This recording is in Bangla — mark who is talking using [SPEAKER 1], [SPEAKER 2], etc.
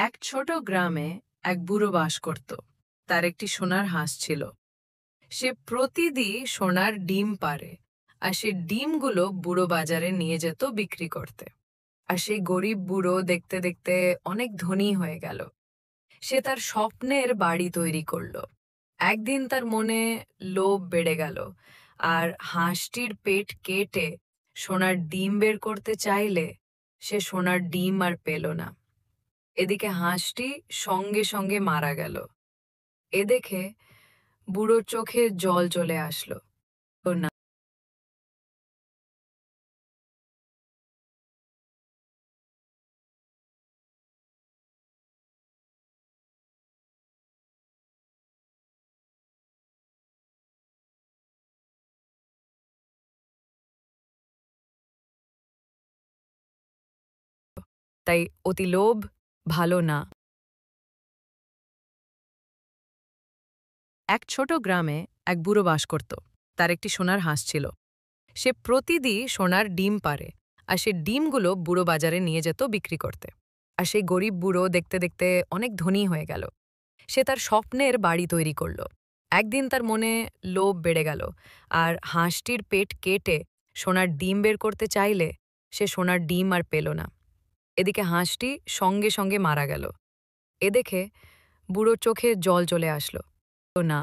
[SPEAKER 1] এক ছোট গ্রামে এক বুড়ো বাস করত। তার একটি সোনার হাঁস ছিল। সে প্রতিদিন সোনার ডিম পাড়ে, আর সে ডিমগুলো বুড়ো বাজারে নিয়ে যেত বিক্রি করতে। আর সেই গরিব বুড়ো দেখতে দেখতে অনেক ধনী হয়ে গেল। সে তার স্বপ্নের বাড়ি তৈরি করলো। একদিন তার মনে লোভ বেড়ে গেল, আর হাঁসটির পেট কেটে সোনার ডিম বের করতে চাইলে সে সোনার ডিম আর পেল না। এদিকে হাঁসটি সঙ্গে সঙ্গে মারা গেল। এ দেখে বুড়োর চোখে জল চলে আসলো। তো না, তাই অতি লোভ ভালো না। এক ছোট গ্রামে এক বুড়ো বাস করত। তার একটি সোনার হাঁস ছিল। সে প্রতিদিন সোনার ডিম পাড়ে, আর সে ডিমগুলো বুড়ো বাজারে নিয়ে যেত বিক্রি করতে। আর সেই গরিব বুড়ো দেখতে দেখতে অনেক ধনী হয়ে গেল। সে তার স্বপ্নের বাড়ি তৈরি করলো। একদিন তার মনে লোভ বেড়ে গেল, আর হাঁসটির পেট কেটে সোনার ডিম বের করতে চাইলে সে সোনার ডিম আর পেল না। এদিকে হাঁসটি সঙ্গে সঙ্গে মারা গেল। এ দেখে বুড়োর চোখে জল চলে আসলো। তো না,